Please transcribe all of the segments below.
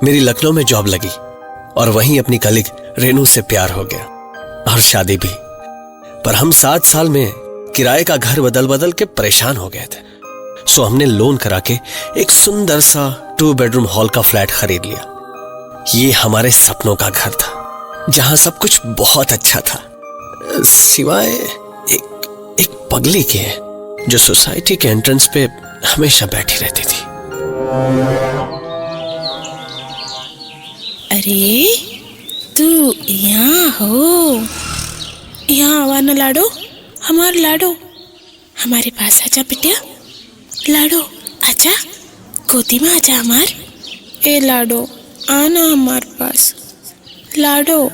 मेरी लखनऊ में जॉब लगी और वहीं अपनी कलीग रेनू से प्यार हो गया और शादी भी। पर हम 7 साल में किराए का घर बदल बदल के परेशान हो गए थे, सो हमने लोन करा के एक सुंदर सा 2 बेडरूम हॉल का फ्लैट खरीद लिया। ये हमारे सपनों का घर था जहां सब कुछ बहुत अच्छा था, सिवाय एक पगली के जो सोसाइटी के एंट्रेंस पे हमेशा बैठी रहती थी। अरे तू यहाँ हो, यहाँ आवा न लाडो, हमार लाडो, हमारे पास आजा बिटिया। लाडो आजा, गोदी में आजा हमार। ए लाडो आना हमार पास। लाडो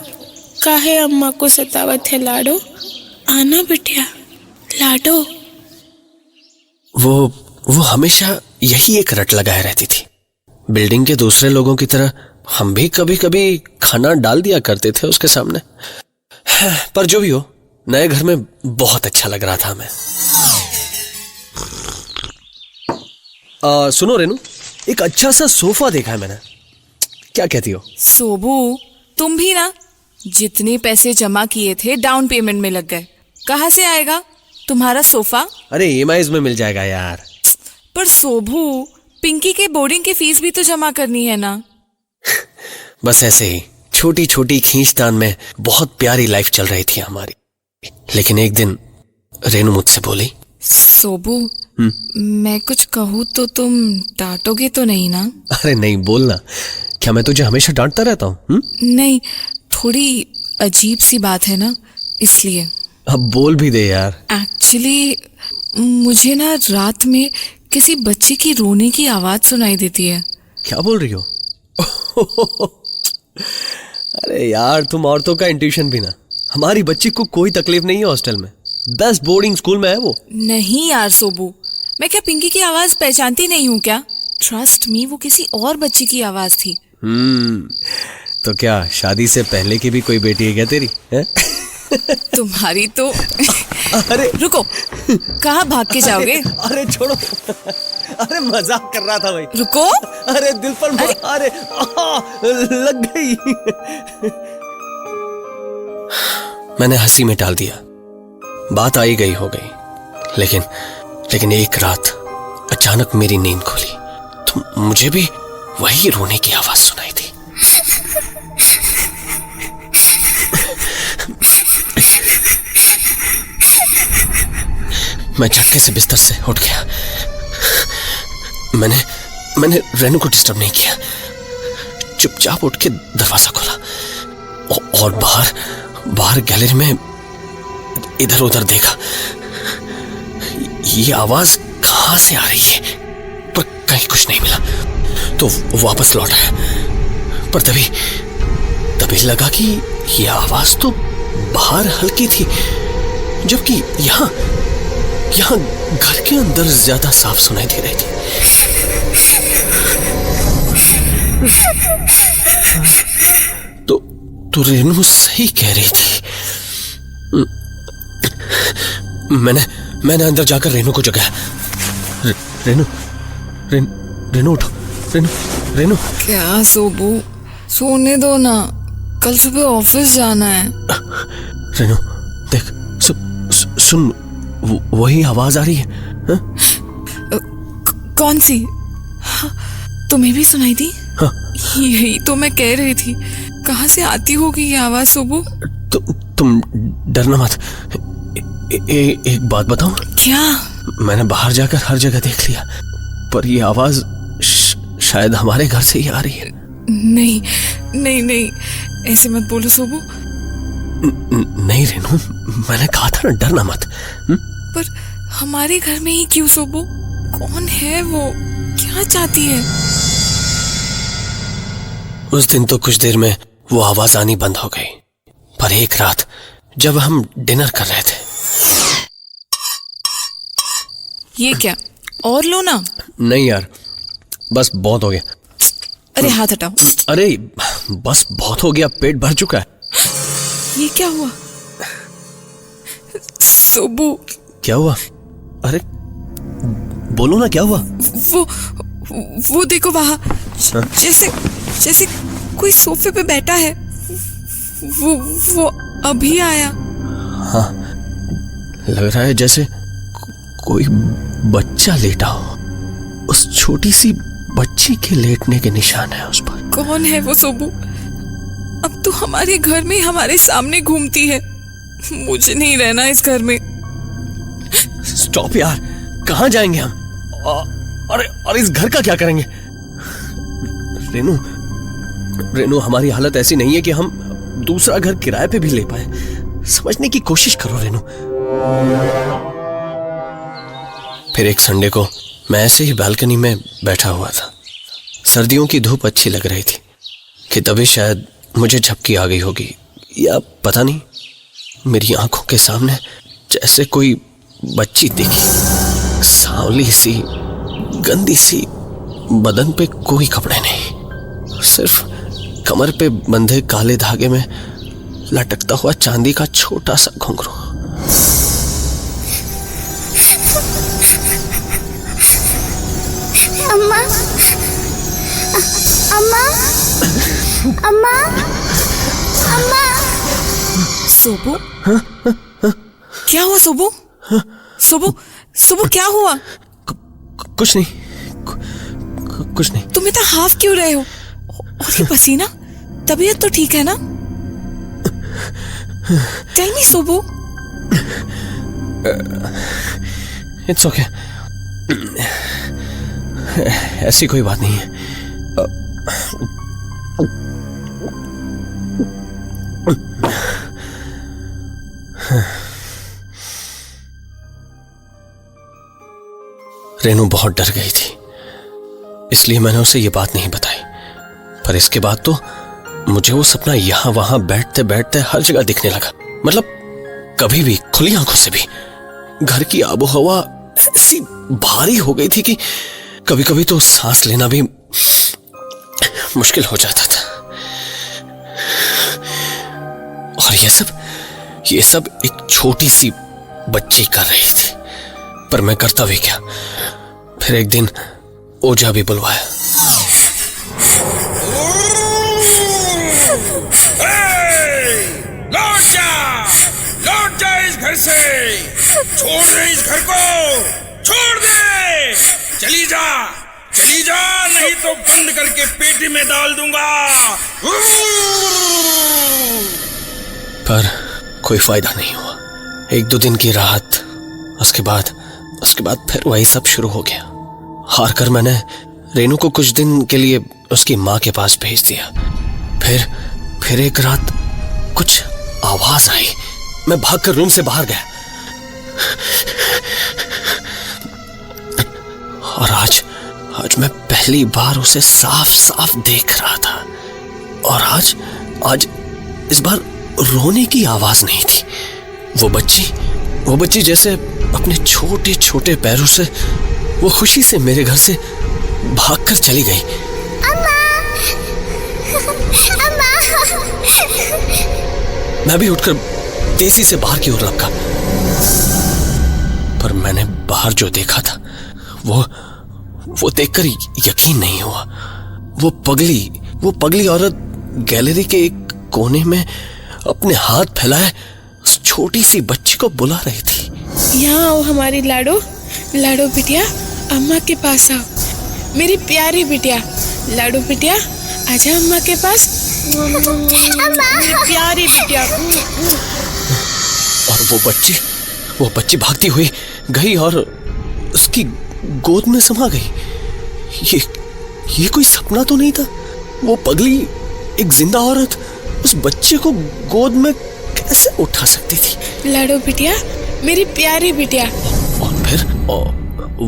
काहे अम्मा को सतावत है लाडो, आना बिटिया लाडो। वो हमेशा यही एक रट लगाए रहती थी। बिल्डिंग के दूसरे लोगों की तरह हम भी कभी कभी खाना डाल दिया करते थे उसके सामने। पर जो भी हो, नए घर में बहुत अच्छा लग रहा था हमें। सुनो रेनू, एक अच्छा सा सोफा देखा है मैंने, क्या कहती हो? सोबू, तुम भी ना जितने पैसे जमा किए थे डाउन पेमेंट में लग गए, कहाँ से आएगा तुम्हारा सोफा? अरे EMIs में मिल जाएगा यार। पर सोबू, पिंकी के बोर्डिंग की फीस भी तो जमा करनी है ना। बस ऐसे ही छोटी छोटी खींचतान में बहुत प्यारी लाइफ चल रही थी हमारी। लेकिन एक दिन रेनू मुझसे बोली, सोबू मैं कुछ कहूँ तो तुम डांटोगे तो नहीं ना? अरे नहीं, बोलना। क्या मैं तुझे हमेशा डांटता रहता हूँ? नहीं, थोड़ी अजीब सी बात है ना, इसलिए। अब बोल भी दे यार। एक्चुअली मुझे ना रात में किसी बच्चे की रोने की आवाज सुनाई देती है। क्या बोल रही हो? अरे यार, तुम औरतों का इंट्यूशन भी ना। हमारी बच्ची को कोई तकलीफ नहीं है हॉस्टल में, बेस्ट बोर्डिंग स्कूल में है वो। नहीं यार सोबू, मैं क्या पिंकी की आवाज पहचानती नहीं हूँ क्या? ट्रस्ट मी, वो किसी और बच्ची की आवाज थी। तो क्या शादी से पहले की भी कोई बेटी है क्या तेरी? है? तुम्हारी तो। अरे रुको, कहाँ भाग के जाओगे? अरे छोड़ो। अरे मजाक कर रहा था भाई। रुको। अरे दिल पर अरे लग गई। मैंने हंसी में टाल दिया, बात आई गई हो गई। लेकिन एक रात अचानक मेरी नींद खुली तो मुझे भी वही रोने की आवाज सुनाई दी। मैं झटके से बिस्तर से उठ गया। मैंने रेनू को डिस्टर्ब नहीं किया, चुपचाप उठ के दरवाजा खोला और बाहर गैलरी में इधर उधर देखा। ये आवाज कहां से आ रही है, पर कहीं कुछ नहीं मिला तो वापस लौट आया। पर तभी लगा कि ये आवाज तो बाहर हल्की थी, जबकि यहाँ घर के अंदर ज्यादा साफ सुनाई दे रही थी। तो रेनू सही कह रही थी। मैंने अंदर जाकर रेनू को जगाया। रेनू उठो, रेनू। क्या सोबू, सोने दो ना, कल सुबह ऑफिस जाना है। रेनू देख, सुन, वही आवाज आ रही है। कौन सी? हाँ, तुम्हें भी सुनाई दी? हाँ। यही तो मैं कह रही थी, कहाँ से आती होगी ये आवाज सोबू? तुम डरना मत। एक बात बताऊं? क्या? मैंने बाहर जाकर हर जगह देख लिया, पर ये आवाज शायद हमारे घर से ही आ रही है। नहीं नहीं नहीं, ऐसे मत बोलो सोबू। नहीं रेनू, मैंने कहा था ना, डरना मत। पर हमारे घर में ही क्यों सोबू? कौन है वो? क्या चाहती है? उस दिन तो कुछ देर में वो आवाज आनी बंद हो गई, पर एक रात जब हम डिनर कर रहे थे। ये क्या, और लो ना। नहीं यार, बस बहुत हो गया। अरे हाथ हटाओ। अरे बस बहुत हो गया, पेट भर चुका है। ये क्या हुआ सोबू? क्या हुआ? अरे बोलो ना, क्या हुआ? वो देखो वहां, जैसे जैसे कोई सोफे पे बैठा है। वो अभी आया। हाँ, लग रहा है जैसे कोई बच्चा लेटा हो। उस छोटी सी बच्ची के लेटने के निशान है उस पर। कौन है वो सोबू? अब तो हमारे घर में हमारे सामने घूमती है। मुझे नहीं रहना इस घर में। स्टॉप यार, कहाँ जाएंगे हम? और इस घर का क्या करेंगे? रेनू, हमारी हालत ऐसी नहीं है कि हम दूसरा घर किराए पे भी ले पाए। समझने की कोशिश करो रेनू। फिर एक संडे को मैं ऐसे ही बालकनी में बैठा हुआ था। सर्दियों की धूप अच्छी लग रही थी कि तभी शायद मुझे झपकी आ गई होगी, या पता नहीं, मेरी आंखों के सामने जैसे कोई बच्ची दिखी। सांवली सी, गंदी सी, बदन पे कोई कपड़े नहीं, सिर्फ कमर पे बंधे काले धागे में लटकता हुआ चांदी का छोटा सा घुंघरू। अम्मा, अम्मा, अम्मा, अम्मा। सोबू, क्या हुआ सोबू? सोबू क्या हुआ? कुछ नहीं, कुछ नहीं। तुम इतना हाफ क्यों रहे हो? और ये पसीना, तबीयत तो ठीक है ना? टेल मी सोबू। इट्स ओके, ऐसी कोई बात नहीं है। रेनू बहुत डर गई थी, इसलिए मैंने उसे ये बात नहीं बताई। पर इसके बाद तो मुझे वो सपना यहां वहां बैठते बैठते हर जगह दिखने लगा। मतलब कभी भी, खुली आंखों से भी। घर की आबो हवा ऐसी भारी हो गई थी कि कभी कभी तो सांस लेना भी मुश्किल हो जाता था। और ये सब एक छोटी सी बच्ची कर रही थी। पर मैं करता भी क्या? फिर एक दिन ओझा भी बुलवाया। लौट जा इस घर से। छोड़ दे इस घर को, छोड़ दे। चली जा, नहीं तो बंद करके पेटी में डाल दूंगा। पर कोई फायदा नहीं हुआ। एक दो दिन की राहत, उसके बाद फिर वही सब शुरू हो गया। हार कर मैंने रेनू को कुछ दिन के लिए उसकी माँ के पास भेज दिया। फिर एक रात कुछ आवाज आई। मैं भागकर रूम से बाहर गया। और आज मैं पहली बार उसे साफ साफ देख रहा था। और आज इस बार रोने की आवाज नहीं थी। वो बच्ची जैसे अपने छोटे छोटे पैरों से वो खुशी से मेरे घर से भागकर चली गई। अम्मा। मैं भी उठकर तेजी से बाहर की ओर लपका। पर मैंने बाहर जो देखा था वो देखकर यकीन नहीं हुआ। वो पगली औरत गैलरी के एक कोने में अपने हाथ फैलाए उस छोटी सी बच्ची को बुला रही थी। यहाँ आओ हमारी लाडो बिटिया, अम्मा के पास आओ। मेरी प्यारी बिटिया, लाडो बिटिया, आजा अम्मा के पास। मेरी प्यारी बिटिया। और वो बच्ची भागती हुई गई और उसकी गोद में समा गई। ये कोई सपना तो नहीं था। वो पगली एक जिंदा औरत उस बच्चे को गोद में कैसे उठा सकती थी? लाडो बिटिया, मेरी प्यारी बिटिया। और फिर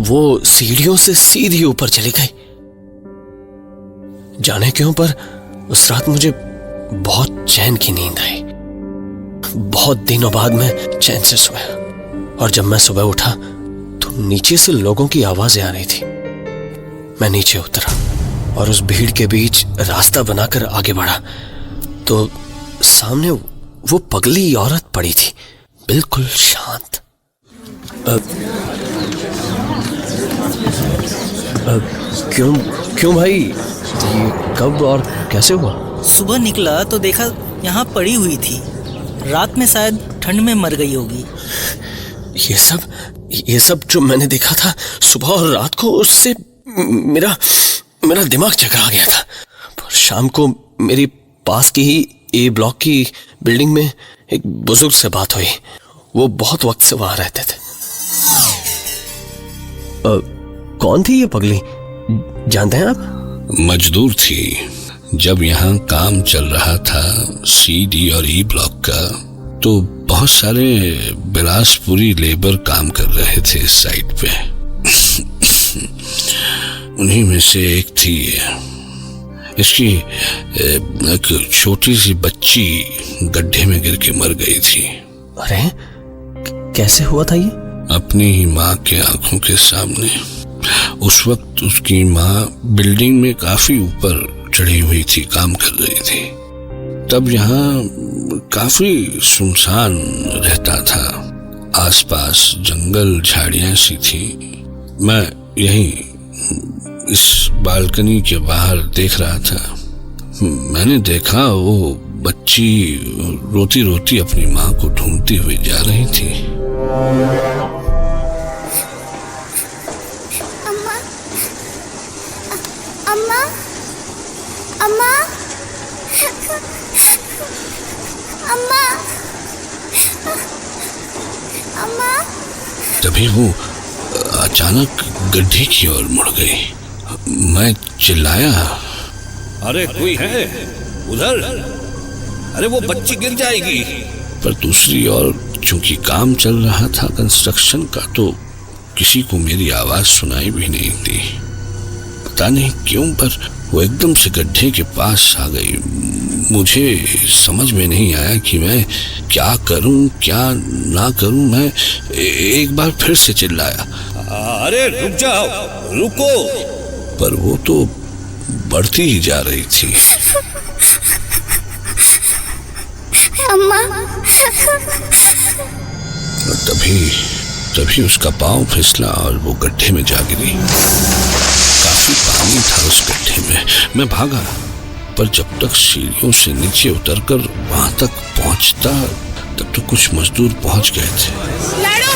वो सीढ़ियों से सीधी ऊपर चली गई। जाने क्यों, पर उस रात मुझे बहुत चैन की नींद आई। बहुत दिनों बाद मैं चैन से सोया। और जब मैं सुबह उठा तो नीचे से लोगों की आवाजें आ रही थी। मैं नीचे उतरा और उस भीड़ के बीच रास्ता बनाकर आगे बढ़ा तो सामने वो पगली औरत पड़ी थी, बिल्कुल शांत। क्यों क्यों भाई, ये कब और कैसे हुआ? सुबह निकला तो देखा यहाँ पड़ी हुई थी। रात में शायद ठंड में मर गई होगी। ये सब जो मैंने देखा था सुबह और रात को, उससे मेरा दिमाग चकरा गया था। पर शाम को मेरी पास की ही ए ब्लॉक की बिल्डिंग में एक बुजुर्ग से बात हुई। वो बहुत वक्त से वहां रहते थे। कौन थी ये पगली, जानते हैं आप? मजदूर थी। जब यहाँ काम चल रहा था CD और E ब्लॉक का, तो बहुत सारे बिलासपुरी लेबर काम कर रहे थे इस साइट पे। उन्हीं में से एक थी। इसकी एक छोटी सी बच्ची गड्ढे में गिर के मर गई थी। अरे कैसे हुआ था ये? अपनी ही माँ के आंखों के सामने। उस वक्त उसकी माँ बिल्डिंग में काफी ऊपर चढ़ी हुई थी, काम कर रही थी। तब यहाँ काफी सुनसान रहता था। आसपास जंगल झाड़ियां सी थी। मैं यहीं इस बालकनी के बाहर देख रहा था। मैंने देखा वो बच्ची रोती रोती अपनी माँ को ढूंढती हुई जा रही थी। अम्मा, अम्मा, अम्मा, अम्मा, अम्मा। तभी वो अचानक गड्ढे की ओर मुड़ गई। मैं चिल्लाया, अरे कोई है उधर? अरे वो बच्ची गिर जाएगी। पर दूसरी ओर चूंकि काम चल रहा था कंस्ट्रक्शन का, तो किसी को मेरी आवाज सुनाई भी नहीं दी। पता नहीं क्यों, पर वो एकदम से गड्ढे के पास आ गई। मुझे समझ में नहीं आया कि मैं क्या करूं क्या ना करूं। मैं एक बार फिर से चिल्लाया, अरे रुक जाओ, रुको। पर वो तो बढ़ती ही जा रही थी। अम्मा। और तभी उसका पांव फिसला और वो गड्ढे में जा गिरी। काफी पानी था उस गड्ढे में। मैं भागा, पर जब तक सीढ़ियों से नीचे उतरकर वहां तक पहुंचता, तब तो कुछ मजदूर पहुंच गए थे। लाडो,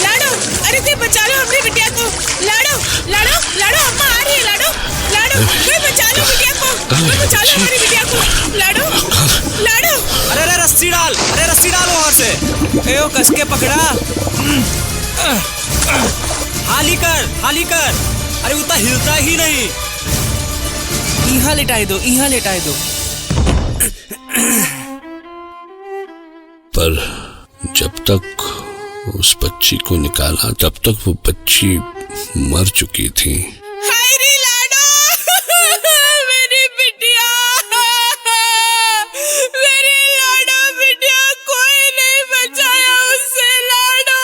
लाडो, अरे कोई बचा लो अपनी बिटिया को। लाडो, लाडो, लाडो, अम्मा आ रही है। लाडो, लाडो, कोई बचा लो बिटिया को। कोई बचा लो हमारी बिटिया को। लाडो, लाडो। अरे रस्सी डाल, अरे रस्सी डाल वहां से। ए ओ कस के पकड़ा। हाली कर, हाली कर। अरे वो तो हिलता ही नहीं। यहाँ लेटाई दो, यहाँ लेटाई दो। पर जब तक उस बच्ची को निकाला, तब तक वो बच्ची मर चुकी थी। हाय रे लाडो, मेरी बिटिया, मेरी लाडो बिटिया, कोई नहीं बचाया उससे। लाडो,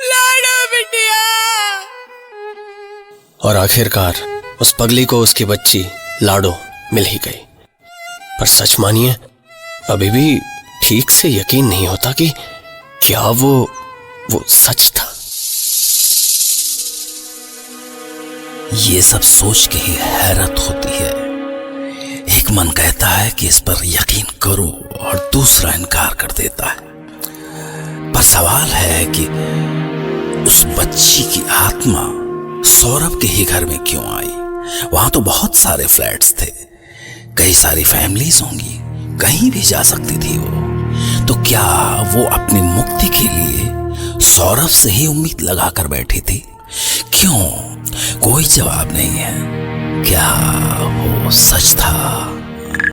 लाडो बिटिया। और आखिरकार उस पगली को उसकी बच्ची लाडो मिल ही गई। पर सच मानिए, अभी भी ठीक से यकीन नहीं होता कि क्या वो सच था। ये सब सोच के ही हैरत होती है। एक मन कहता है कि इस पर यकीन करो और दूसरा इनकार कर देता है। पर सवाल है कि उस बच्ची की आत्मा सौरभ के ही घर में क्यों आई? वहां तो बहुत सारे फ्लैट्स थे, कई सारी फैमिलीज होंगी, कहीं भी जा सकती थी वो। तो क्या वो अपनी मुक्ति के लिए सौरभ से ही उम्मीद लगा कर बैठी थी? क्यों? कोई जवाब नहीं है। क्या वो सच था?